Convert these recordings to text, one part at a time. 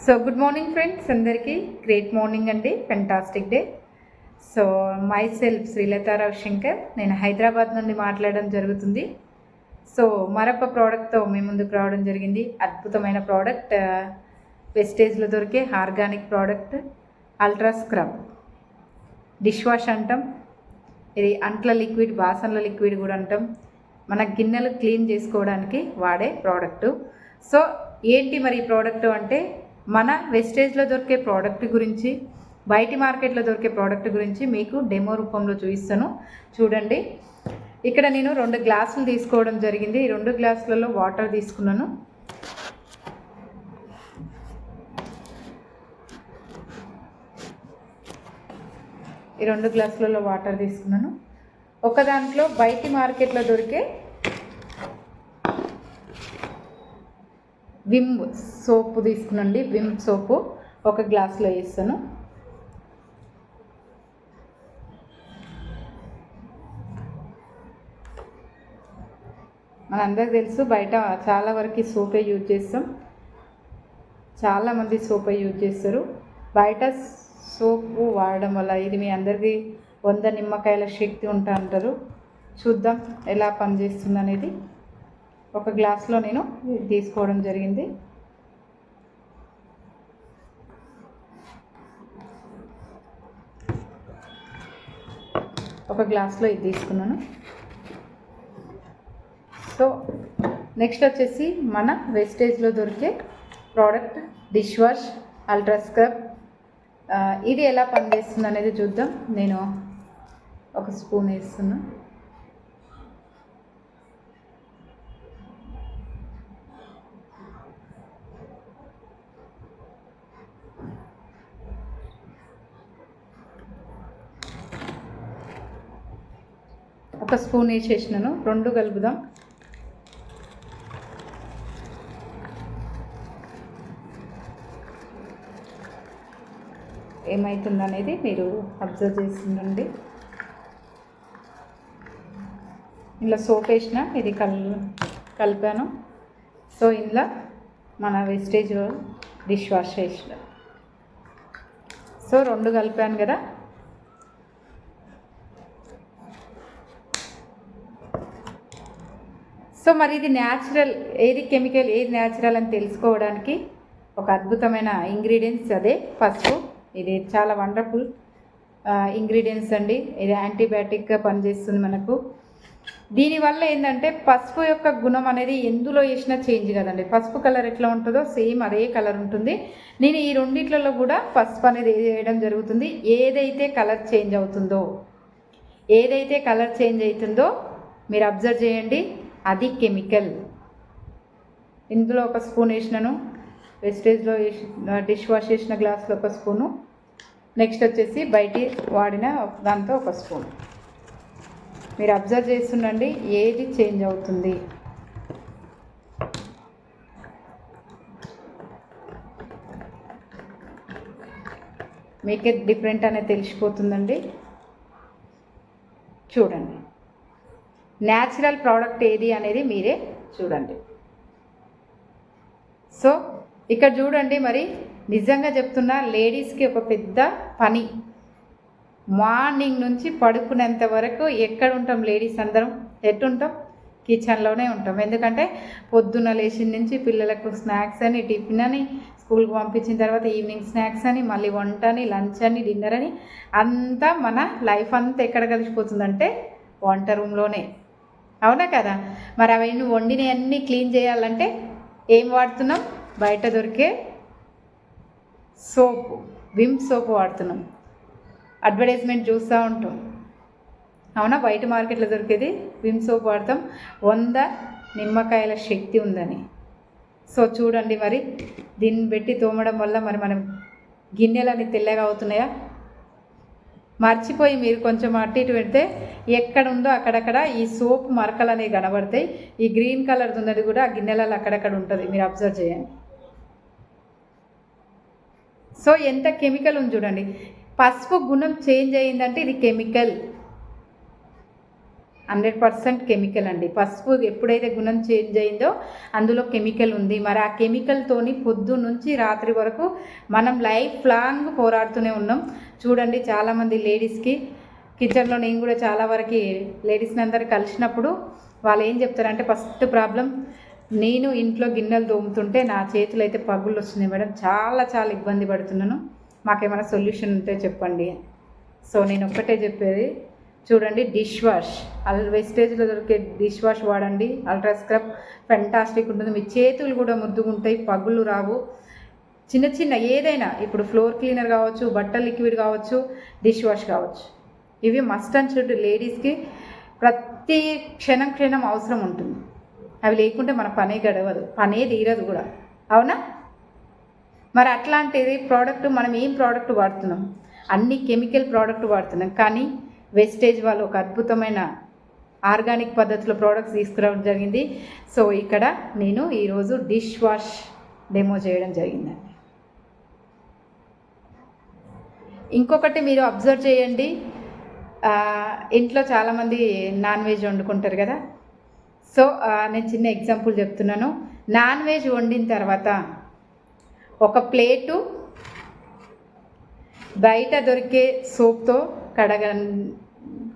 So good morning friends, అందరికీ great morning అండి, fantastic day. So my self Srilatha Ravishankar, నేను హైదరాబాద్ నుండి మాట్లాడడం జరుగుతుంది. సో మరొక ప్రోడక్ట్తో మీ ముందుకు రావడం జరిగింది. అద్భుతమైన ప్రోడక్ట్, వెస్టేజ్లో దొరికే organic product ultra scrub. Dish wash అంటాం, ఇది అంట్ల లిక్విడ్, బాసన్ల లిక్విడ్ కూడా అంటాం. మన గిన్నెలు క్లీన్ చేసుకోవడానికి వాడే ప్రోడక్టు. సో ఏంటి మరి ఈ ప్రోడక్ట్ అంటే, మన వెస్టేజ్లో దొరికే ప్రోడక్ట్ గురించి, బయటి మార్కెట్లో దొరికే ప్రోడక్ట్ గురించి మీకు డెమో రూపంలో చూపిస్తాను. చూడండి, ఇక్కడ నేను 2 గ్లాసులు తీసుకోవడం జరిగింది. ఈ 2 గ్లాసులలో వాటర్ తీసుకున్నాను. ఈ 2 గ్లాసులలో వాటర్ తీసుకున్నాను. ఒక దాంట్లో బయటి మార్కెట్లో దొరికే విమ్ సోపు తీసుకునండి. విమ్ సోపు 1 గ్లాసులో వేస్తాను. మనందరికీ తెలుసు, బయట చాలా వరకు సోపే యూజ్ చేస్తాం. చాలామంది సోపే యూజ్ చేస్తారు. బయట సోపు వాడడం వల్ల ఇది మీ అందరికీ 100 నిమ్మకాయల శక్తి ఉంటా అంటారు. చూద్దాం ఎలా పనిచేస్తుంది అనేది. 1 గ్లాస్లో నేను తీసుకోవడం జరిగింది. ఒక గ్లాస్లో ఇది తీసుకున్నాను. సో నెక్స్ట్ వచ్చేసి మన వెస్టేజ్లో దొరికే product dish wash ultra scrub. ఇది ఎలా పనిచేస్తుంది అనేది చూద్దాం. నేను 1 స్పూన్ వేస్తున్నాను. ఒక స్పూన్ వేసేసినాను. 2 కలుపుదాం. ఏమవుతుందనేది మీరు అబ్జర్వ్ చేస్తుండండి. ఇలా సోప్ వేసిన, ఇది కలిపాను. సో ఇందులో మన వెస్టేజ్ డిష్ వాష్ వేసిన. సో 2 కలిపాను కదా. సో మరి ఇది న్యాచురల్, ఏది కెమికల్, ఏది న్యాచురల్ అని తెలుసుకోవడానికి ఒక అద్భుతమైన ఇంగ్రీడియంట్స్ అదే పసుపు. ఇది చాలా వండర్ఫుల్ ఇంగ్రీడియంట్స్ అండి. ఇది యాంటీబయాటిక్గా పనిచేస్తుంది మనకు. దీనివల్ల ఏంటంటే పసుపు యొక్క గుణం అనేది ఎందులో వేసినా చేంజ్ కదండి. పసుపు కలర్ ఎట్లా ఉంటుందో సేమ్ అదే కలర్ ఉంటుంది. నేను ఈ 2 కూడా పసుపు అనేది వేయడం జరుగుతుంది. ఏదైతే కలర్ చేంజ్ అవుతుందో మీరు అబ్జర్వ్ చేయండి, అది కెమికల్. ఇందులో 1 స్పూన్ వేసినాను. వెస్టేజ్లో డిష్ వాష్ చేసిన గ్లాస్లో 1 స్పూను. నెక్స్ట్ వచ్చేసి బయటి వాడిన దాంతో 1 స్పూన్. మీరు అబ్జర్వ్ చేస్తుండండి ఏది చేంజ్ అవుతుంది. మీకే డిఫరెంట్ అనేది తెలిసిపోతుందండి. చూడండి, న్యాచురల్ ప్రోడక్ట్ ఏది అనేది మీరే చూడండి. సో ఇక్కడ చూడండి, మరి నిజంగా చెప్తున్నా, లేడీస్కి ఒక పెద్ద పని. మార్నింగ్ నుంచి పడుకునేంత వరకు ఎక్కడ ఉంటాం లేడీస్ అందరం? ఎట్టుంటాం? కిచెన్లోనే ఉంటాం. ఎందుకంటే పొద్దున్న లేచిన నుంచి పిల్లలకు స్నాక్స్ అని, టిఫిన్ అని, స్కూల్కి పంపించిన తర్వాత ఈవినింగ్ స్నాక్స్ అని, మళ్ళీ వంట అని, లంచ్ అని, డిన్నర్ అని, అంతా మన లైఫ్ అంతా ఎక్కడ కలిసిపోతుందంటే వంట రూమ్లోనే. అవునా కదా? మరి అవన్నీ వండినవన్నీ క్లీన్ చేయాలంటే ఏం వాడుతున్నాం? బయట దొరికే సోపు, విమ్ సోపు వాడుతున్నాం. అడ్వర్టైజ్మెంట్ చూస్తూ ఉంటాం. అవునా? బయట మార్కెట్లో దొరికేది విమ్ సోప్ వాడతాం, 100 నిమ్మకాయల శక్తి ఉందని. సో చూడండి, మరి దీన్ని పెట్టి తోమడం వల్ల మరి మనం గిన్నెలని తెల్లగా అవుతున్నాయా? మర్చిపోయి మీరు కొంచెం అటు ఇటు పెడితే ఎక్కడ ఉందో అక్కడక్కడ ఈ సోప్ మరకలు అనేవి కనబడతాయి. ఈ గ్రీన్ కలర్ ఉన్నది కూడా ఆ గిన్నెలలో అక్కడక్కడ ఉంటుంది. మీరు అబ్జర్వ్ చేయండి. సో ఎంత కెమికల్ ఉంది చూడండి. పసుపు గుణం చేంజ్ అయ్యిందంటే ఇది కెమికల్. 100% కెమికల్ అండి. పసుపు ఎప్పుడైతే గుణం చేంజ్ అయిందో అందులో కెమికల్ ఉంది. మరి ఆ కెమికల్తోని పొద్దు నుంచి రాత్రి వరకు మనం లైఫ్ లాంగ్ పోరాడుతూనే ఉన్నాం. చూడండి చాలామంది లేడీస్కి కిచెన్లో నేను కూడా చాలా వరకు లేడీస్ని అందరు కలిసినప్పుడు వాళ్ళు ఏం చెప్తారంటే ఫస్ట్ ప్రాబ్లం, నేను ఇంట్లో గిన్నెలు తోముతుంటే నా చేతులు అయితే పగుళ్ళు వస్తున్నాయి మేడం, చాలా చాలా ఇబ్బంది పడుతున్నాను, మాకేమైనా సొల్యూషన్ ఉంటే చెప్పండి. సో నేను ఒక్కటే చెప్పేది, చూడండి డిష్ వాష్ వెస్టేజ్లో దొరికే డిష్ వాష్ వాడండి. అల్ట్రా స్క్రబ్ ఫెంటాస్టిక్ ఉంటుంది. మీ చేతులు కూడా ముద్దుగుంటాయి, పగుళ్ళు రావు. చిన్న చిన్న ఏదైనా ఇప్పుడు ఫ్లోర్ క్లీనర్ కావచ్చు, బట్టల లిక్విడ్ కావచ్చు, డిష్ వాష్ కావచ్చు, ఇవి మస్ట్ అండ్ షుడ్ లేడీస్కి ప్రతి క్షణం అవసరం ఉంటుంది. అవి లేకుంటే మన పనే గడవదు, పనే తీరదు కూడా, అవునా? మరి అట్లాంటిది ప్రోడక్ట్ మనం ఏం ప్రోడక్ట్ వాడుతున్నాం? అన్ని కెమికల్ ప్రోడక్ట్ వాడుతున్నాం. కానీ వెస్టేజ్ వాళ్ళు ఒక అద్భుతమైన ఆర్గానిక్ పద్ధతిలో ప్రోడక్ట్స్ తీసుకురావడం జరిగింది. సో ఇక్కడ నేను ఈరోజు డిష్ వాష్ డెమో చేయడం జరిగిందండి. ఇంకొకటి మీరు అబ్జర్వ్ చేయండి, ఇంట్లో చాలామంది నాన్ వెజ్ వండుకుంటారు కదా. సో నేను చిన్న ఎగ్జాంపుల్ చెప్తున్నాను. నాన్ వెజ్ వండిన తర్వాత ఒక ప్లేటు బయట దొరికే సోప్తో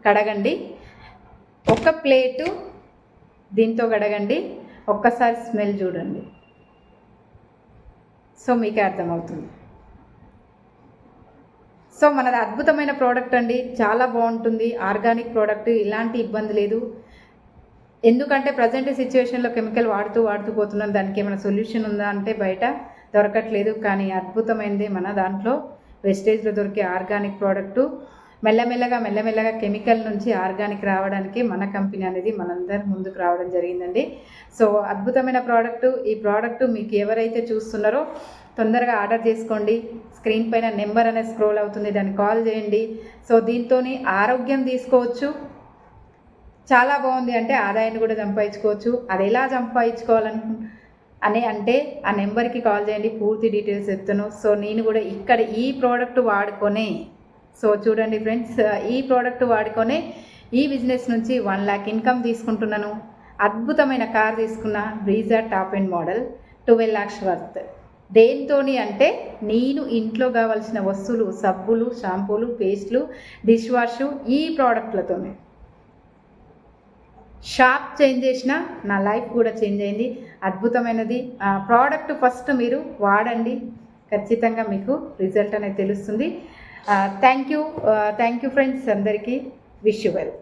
కడగండి, ఒక ప్లేటు దీంతో కడగండి, ఒక్కసారి స్మెల్ చూడండి. సో మీకే అర్థమవుతుంది. సో మనది అద్భుతమైన ప్రోడక్ట్ అండి, చాలా బాగుంటుంది, ఆర్గానిక్ ప్రోడక్ట్, ఇలాంటి ఇబ్బంది లేదు. ఎందుకంటే ప్రజెంట్ సిచ్యువేషన్లో కెమికల్ వాడుతూ పోతున్నాం. దానికి ఏమైనా సొల్యూషన్ ఉందా అంటే బయట దొరకట్లేదు. కానీ అద్భుతమైనది మన దాంట్లో వెస్టేజ్లో దొరికే ఆర్గానిక్ ప్రోడక్టు. మెల్లమెల్లగా కెమికల్ నుంచి ఆర్గానిక్ రావడానికి మన కంపెనీ అనేది మనందరి ముందుకు రావడం జరిగిందండి. సో అద్భుతమైన ప్రోడక్టు. ఈ ప్రోడక్టు మీకు ఎవరైతే చూస్తున్నారో తొందరగా ఆర్డర్ చేసుకోండి. స్క్రీన్ పైన నెంబర్ అనేది స్క్రోల్ అవుతుంది, దాన్ని కాల్ చేయండి. సో దీంతో ఆరోగ్యం తీసుకోవచ్చు, చాలా బాగుంది, అంటే ఆదాయాన్ని కూడా సంపాదించుకోవచ్చు. అది ఎలా అంటే ఆ నెంబర్కి కాల్ చేయండి, పూర్తి డీటెయిల్స్ చెప్తాను. సో నేను కూడా ఇక్కడ ఈ ప్రోడక్ట్ వాడుకొనే, సో చూడండి ఫ్రెండ్స్, ఈ ప్రోడక్ట్ వాడుకొనే ఈ బిజినెస్ నుంచి 1 lakh ఇన్కమ్ తీసుకుంటున్నాను. అద్భుతమైన కార్ తీసుకున్న, Brezza top and model, 12 lakhs worth. దేంతోని అంటే నేను ఇంట్లో కావాల్సిన వస్తువులు, సబ్బులు, షాంపూలు, పేస్ట్లు, డిష్ వాష్, ఈ ప్రోడక్ట్లతోనే షాప్ చేంజ్ చేసిన, నా లైఫ్ కూడా చేంజ్ అయింది. అద్భుతమైనది ప్రోడక్ట్. ఫస్ట్ మీరు వాడండి, ఖచ్చితంగా మీకు రిజల్ట్ అనేది తెలుస్తుంది. థ్యాంక్ యూ ఫ్రెండ్స్ అందరికీ. Wish you well.